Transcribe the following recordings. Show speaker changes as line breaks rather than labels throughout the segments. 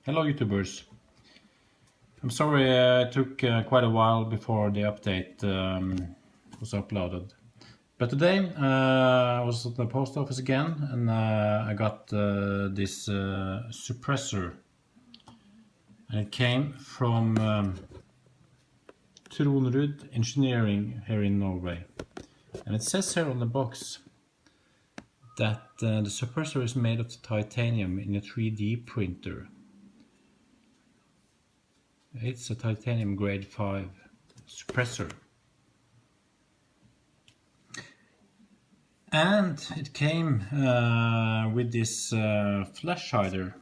Hello YouTubers. I'm sorry it took quite a while before the update was uploaded. But today I was at the post office again and I got this suppressor. And it came from Tronrud Engineering here in Norway. And it says here on the box that the suppressor is made of titanium in a 3D printer. It's a titanium grade 5 suppressor. And it came with this flash hider,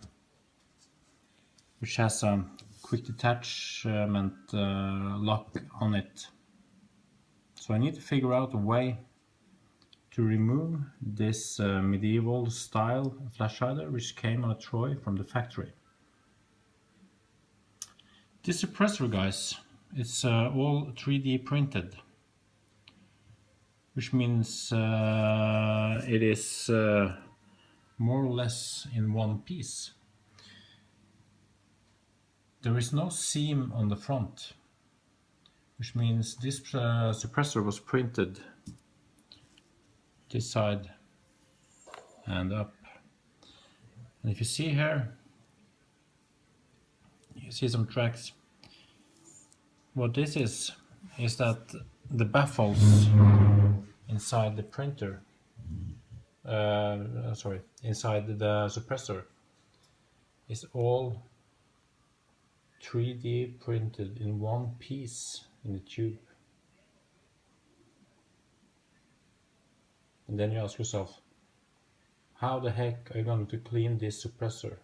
which has a quick detachment lock on it. So I need to figure out a way to remove this medieval style flash hider, which came on a Troy from the factory. This suppressor, guys, it's all 3D printed, which means it is more or less in one piece. There is no seam on the front, which means this suppressor was printed this side and up. And if you see here, you see some tracks. What this is that the baffles inside the printer, inside the suppressor, is all 3D printed in one piece in the tube. And then you ask yourself, how the heck are you going to clean this suppressor?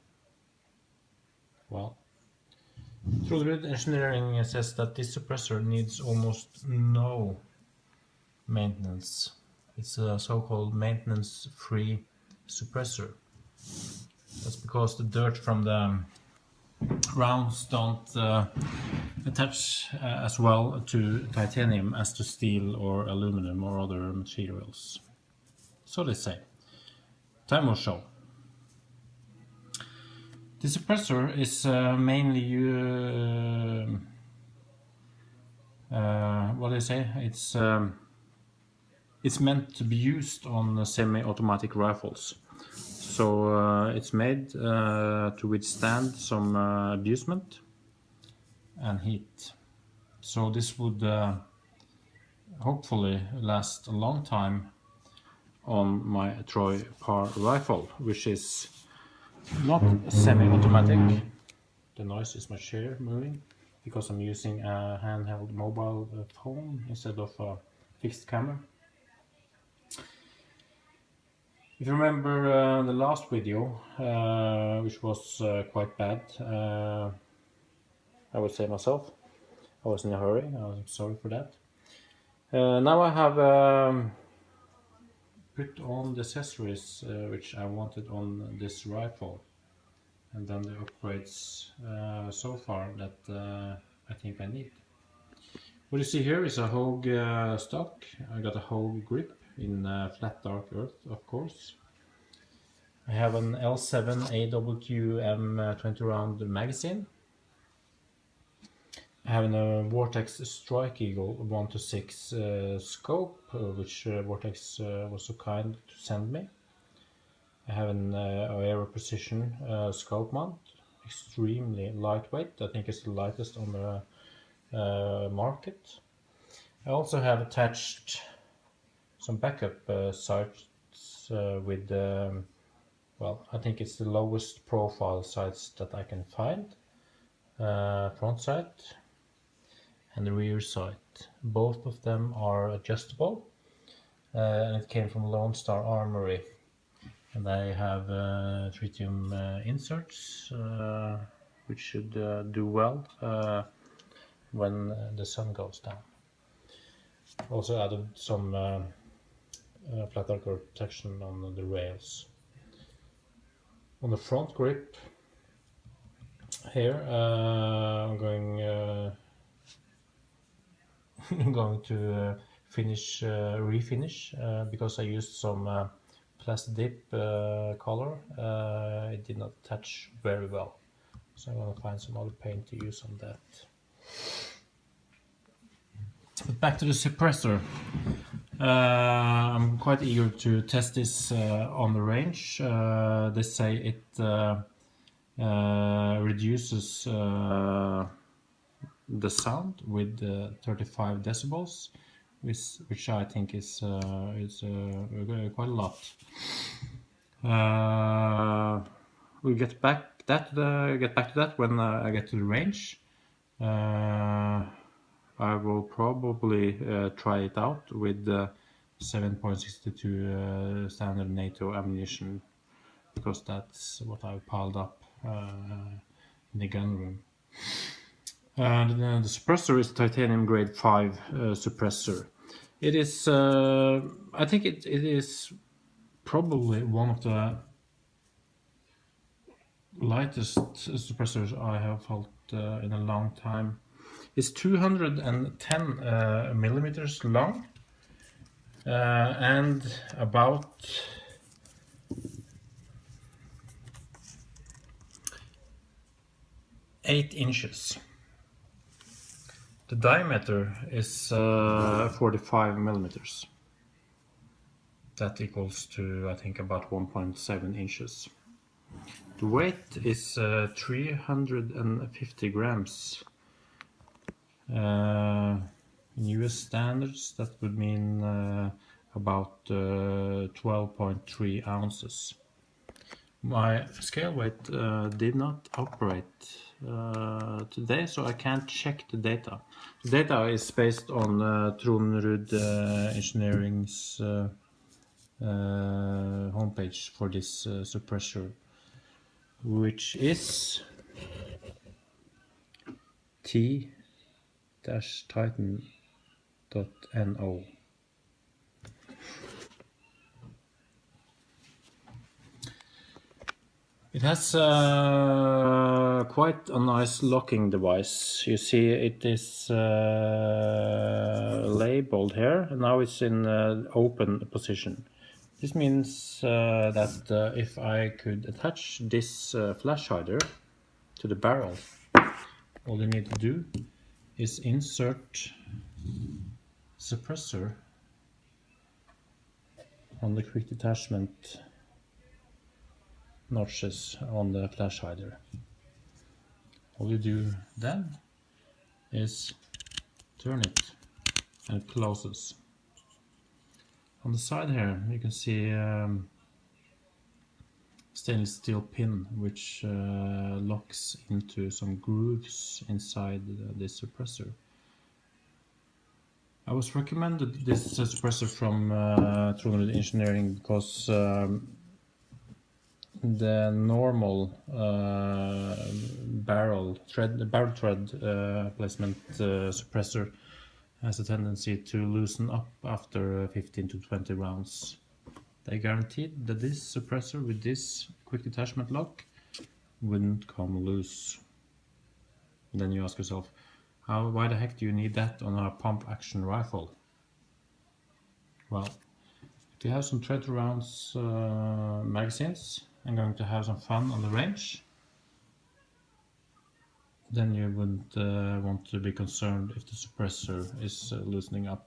Well, Tronrud Engineering says that this suppressor needs almost no maintenance. It's a so-called maintenance-free suppressor. That's because the dirt from the rounds don't attach as well to titanium as to steel or aluminum or other materials. So they say. Time will show. The suppressor is mainly what do I say? It's meant to be used on semi-automatic rifles. So it's made to withstand some abusement and heat. So this would hopefully last a long time on my Troy Par rifle, which is not semi-automatic. The noise is my chair moving because I'm using a handheld mobile phone instead of a fixed camera. If you remember the last video, which was quite bad, I would say myself, I was in a hurry, I'm sorry for that. Now I have put on the accessories which I wanted on this rifle, and then the upgrades so far that I think I need. What you see here is a Houge stock. I got a Houge grip in flat dark earth, of course. I have an L7 AWM 20 round magazine. I have a Vortex Strike Eagle 1:6 scope, which Vortex was so kind to send me. I have an Aero Precision scope mount, extremely lightweight. I think it's the lightest on the market. I also have attached some backup sights with, well, I think it's the lowest profile sights that I can find. Front sight and the rear sight. Both of them are adjustable, and it came from Lone Star Armory. And I have tritium inserts, which should do well when the sun goes down. Also added some flat arc protection on the rails. On the front grip here, I'm going to refinish because I used some plastic dip color. It did not attach very well, So I'm gonna find some other paint to use on that. But back to the suppressor. I'm quite eager to test this on the range. They say it reduces the sound with 35 decibels, which I think is quite a lot. We'll get back to that when I get to the range. I will probably try it out with 7.62 standard NATO ammunition, because that's what I've piled up in the gun room. And the suppressor is titanium grade 5 suppressor. It is, I think it is probably one of the lightest suppressors I have felt in a long time. It's 210 millimeters long and about 8 inches. The diameter is 45 millimeters. That equals to, I think, about 1.7 inches. The weight is 350 grams. In US standards, that would mean about 12.3 ounces. My scale weight did not operate today, so I can't check the data. The data is based on Tronrud Engineering's homepage for this suppressor, which is T-Titan.no. It has quite a nice locking device. You see it is labeled here, and now it's in open position. This means that if I could attach this flash hider to the barrel, all you need to do is insert suppressor on the quick detachment notches on the flash hider. All you do then is turn it and it closes. On the side here you can see stainless steel pin which locks into some grooves inside this suppressor. I was recommended this suppressor from Tronrud Engineering because the normal barrel thread placement suppressor has a tendency to loosen up after 15 to 20 rounds. They guaranteed that this suppressor with this quick detachment lock wouldn't come loose. And then you ask yourself, why the heck do you need that on a pump action rifle? Well, if you have some 20 rounds magazines and going to have some fun on the range, then you wouldn't want to be concerned if the suppressor is loosening up.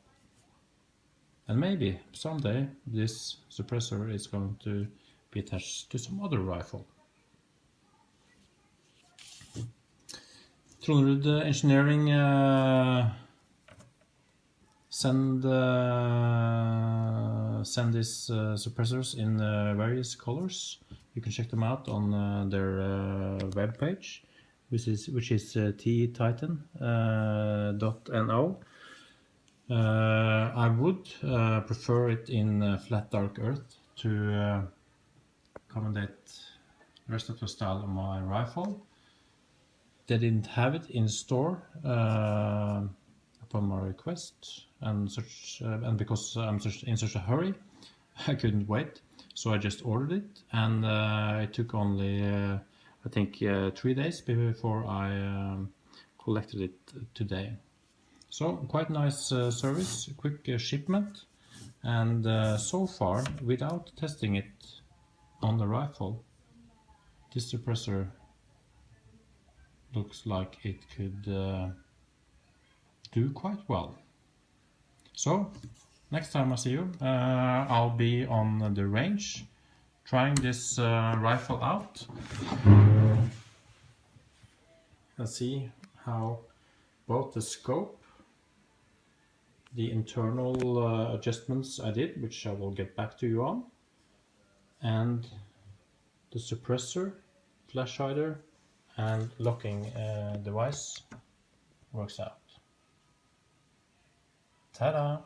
And maybe someday this suppressor is going to be attached to some other rifle. Tronrud Engineering send these suppressors in various colors. You can check them out on their webpage, which is Te-Titan.no. I would prefer it in flat dark earth to accommodate versatile style on my rifle. They didn't have it in store upon my request, and because I'm in such a hurry, I couldn't wait, so I just ordered it, and it took only I think 3 days before I collected it today. So quite nice service, quick shipment, and so far, without testing it on the rifle, this suppressor looks like it could do quite well. So next time I see you, I'll be on the range trying this rifle out and see how both the scope, the internal adjustments I did, which I will get back to you on, and the suppressor, flash hider and locking device works out. Ta-da!